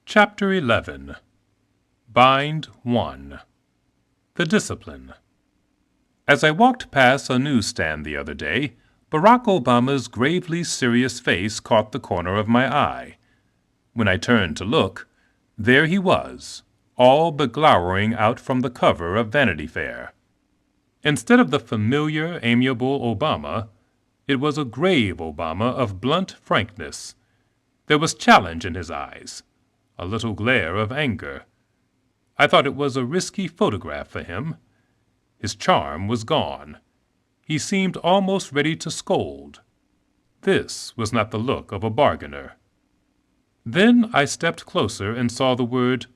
Chapter 11 Bind 1 The Discipline. As I walked past a newsstand the other day, Barack Obama's gravely serious face caught the corner of my eye. When I turned to look, there he was, all but glowering out from the cover of Vanity Fair. Instead of the familiar, amiable Obama, it was a grave Obama of blunt frankness. There was challenge in his eyes, a little glare of anger. I thought it was a risky photograph for him. His charm was gone. He seemed almost ready to scold. This was not the look of a bargainer. Then I stepped closer and saw the word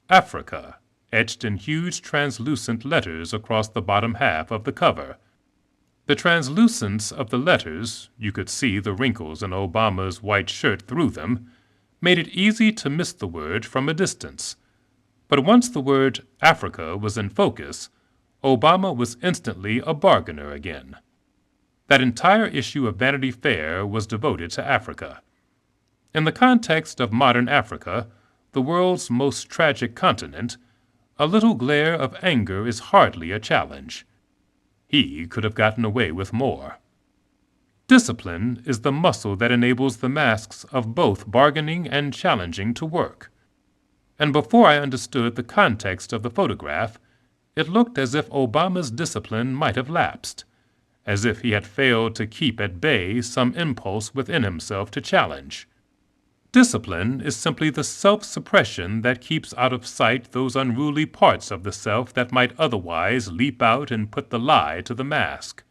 Africa etched in huge translucent letters across the bottom half of the cover. The translucence of the letters, you could see the wrinkles in Obama's white shirt through them, made it easy to miss the word from a distance. But once the word Africa was in focus, Obama was instantly a bargainer again. That entire issue of Vanity Fair was devoted to Africa. In the context of modern Africa, the world's most tragic continent, a little glare of anger is hardly a challenge. He could have gotten away with more. Discipline is the muscle that enables the masks of both bargaining and challenging to work. And before I understood the context of the photograph, it looked as if Obama's discipline might have lapsed, as if he had failed to keep at bay some impulse within himself to challenge. Discipline is simply the self-suppression that keeps out of sight those unruly parts of the self that might otherwise leap out and put the lie to the mask.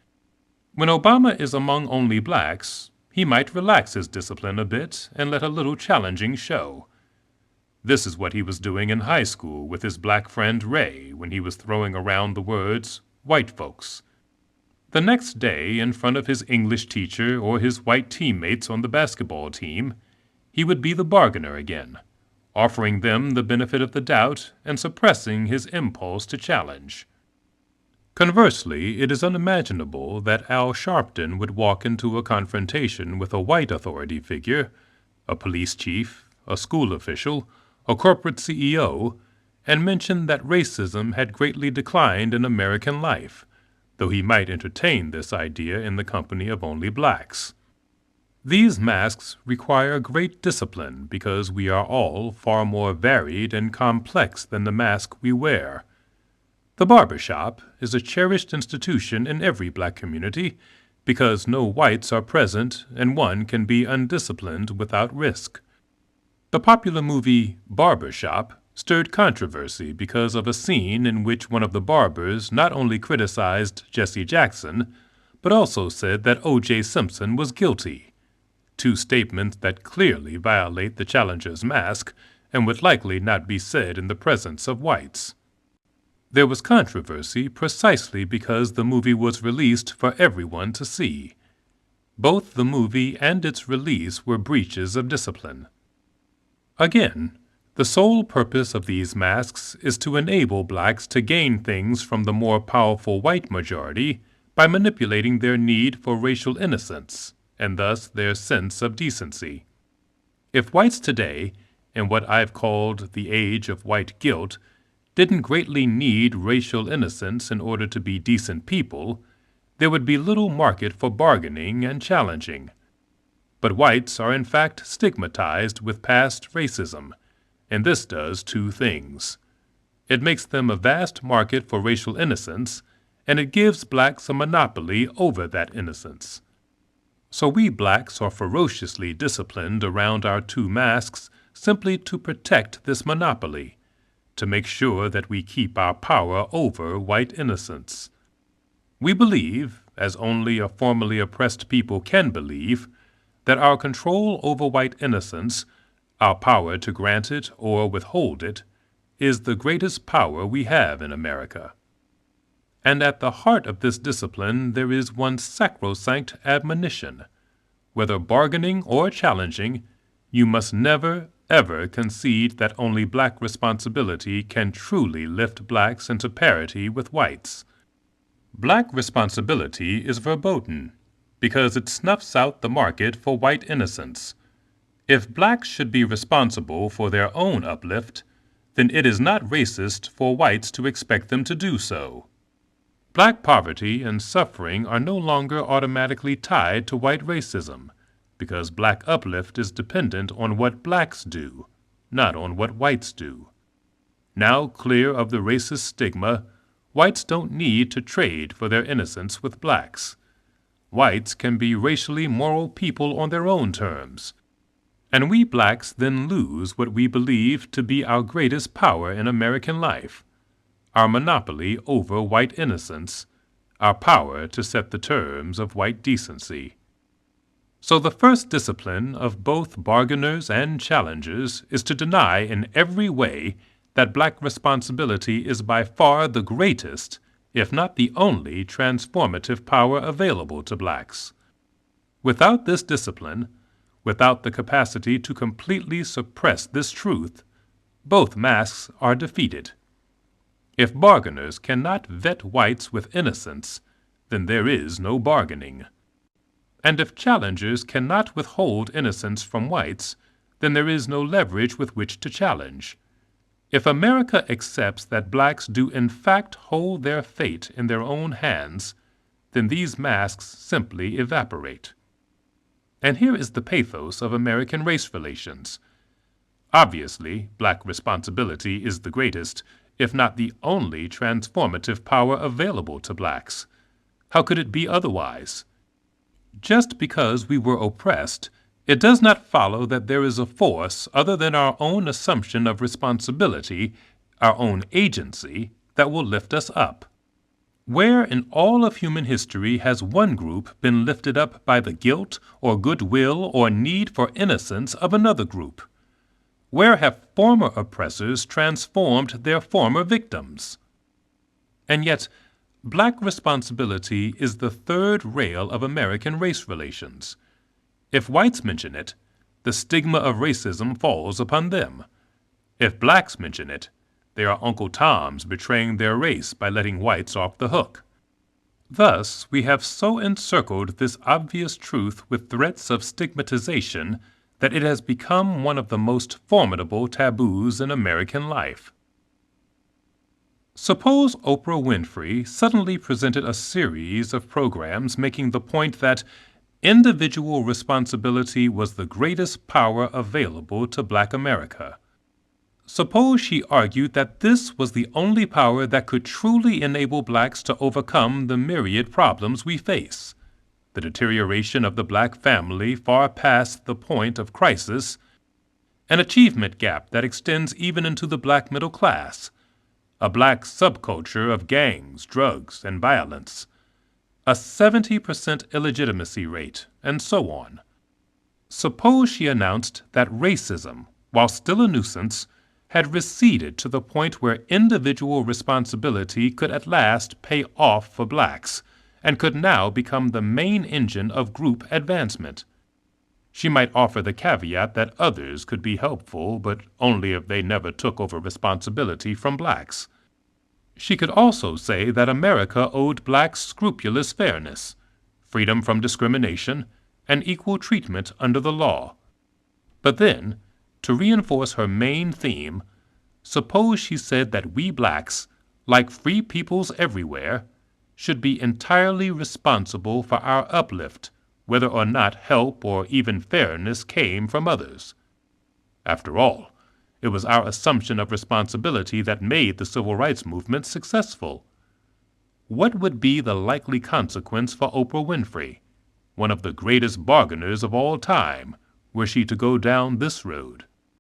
When Obama is among only blacks, he might relax his discipline a bit and let a little challenging show. This is what he was doing in high school with his black friend Ray when he was throwing around the words, white folks. The next day, in front of his English teacher or his white teammates on the basketball team, he would be the bargainer again, offering them the benefit of the doubt and suppressing his impulse to challenge. Conversely, it is unimaginable that Al Sharpton would walk into a confrontation with a white authority figure, a police chief, a school official, a corporate CEO, and mention that racism had greatly declined in American life, though he might entertain this idea in the company of only blacks. These masks require great discipline because we are all far more varied and complex than the mask we wear. The barber shop is a cherished institution in every black community because no whites are present and one can be undisciplined without risk. The popular movie Barber Shop stirred controversy because of a scene in which one of the barbers not only criticized Jesse Jackson, but also said that O.J. Simpson was guilty. Two statements that clearly violate the challenger's mask and would likely not be said in the presence of whites. There was controversy precisely because the movie was released for everyone to see. Both the movie and its release were breaches of discipline. Again, the sole purpose of these masks is to enable blacks to gain things from the more powerful white majority by manipulating their need for racial innocence, and thus their sense of decency. If whites today, in what I've called the age of white guilt, didn't greatly need racial innocence in order to be decent people, there would be little market for bargaining and challenging. But whites are in fact stigmatized with past racism, and this does two things. It makes them a vast market for racial innocence, and it gives blacks a monopoly over that innocence. So we blacks are ferociously disciplined around our two masks simply to protect this monopoly, to make sure that we keep our power over white innocence. We believe, as only a formerly oppressed people can believe, that our control over white innocence, our power to grant it or withhold it, is the greatest power we have in America. And at the heart of this discipline there is one sacrosanct admonition. Whether bargaining or challenging, you must never, ever concede that only black responsibility can truly lift blacks into parity with whites. Black responsibility is verboten, because it snuffs out the market for white innocence. If blacks should be responsible for their own uplift, then it is not racist for whites to expect them to do so. Black poverty and suffering are no longer automatically tied to white racism, because black uplift is dependent on what blacks do, not on what whites do. Now clear of the racist stigma, whites don't need to trade for their innocence with blacks. Whites can be racially moral people on their own terms, and we blacks then lose what we believe to be our greatest power in American life, our monopoly over white innocence, our power to set the terms of white decency. So the first discipline of both bargainers and challengers is to deny in every way that black responsibility is by far the greatest, if not the only, transformative power available to blacks. Without this discipline, without the capacity to completely suppress this truth, both masks are defeated. If bargainers cannot vet whites with innocence, then there is no bargaining. And if challengers cannot withhold innocence from whites, then there is no leverage with which to challenge. If America accepts that blacks do in fact hold their fate in their own hands, then these masks simply evaporate. And here is the pathos of American race relations. Obviously, black responsibility is the greatest, if not the only, transformative power available to blacks. How could it be otherwise? Just because we were oppressed, it does not follow that there is a force other than our own assumption of responsibility, our own agency, that will lift us up. Where in all of human history has one group been lifted up by the guilt or goodwill or need for innocence of another group? Where have former oppressors transformed their former victims? And yet, black responsibility is the third rail of American race relations. If whites mention it, the stigma of racism falls upon them. If blacks mention it, they are Uncle Toms betraying their race by letting whites off the hook. Thus, we have so encircled this obvious truth with threats of stigmatization that it has become one of the most formidable taboos in American life. Suppose Oprah Winfrey suddenly presented a series of programs making the point that individual responsibility was the greatest power available to Black America. Suppose she argued that this was the only power that could truly enable blacks to overcome the myriad problems we face: the deterioration of the black family far past the point of crisis, an achievement gap that extends even into the black middle class, a black subculture of gangs, drugs, and violence, a 70% illegitimacy rate, and so on. Suppose she announced that racism, while still a nuisance, had receded to the point where individual responsibility could at last pay off for blacks, and could now become the main engine of group advancement. She might offer the caveat that others could be helpful, but only if they never took over responsibility from blacks. She could also say that America owed blacks scrupulous fairness, freedom from discrimination, and equal treatment under the law. But then, to reinforce her main theme, suppose she said that we blacks, like free peoples everywhere, should be entirely responsible for our uplift, whether or not help or even fairness came from others. After all, it was our assumption of responsibility that made the civil rights movement successful. What would be the likely consequence for Oprah Winfrey, one of the greatest bargainers of all time, were she to go down this road?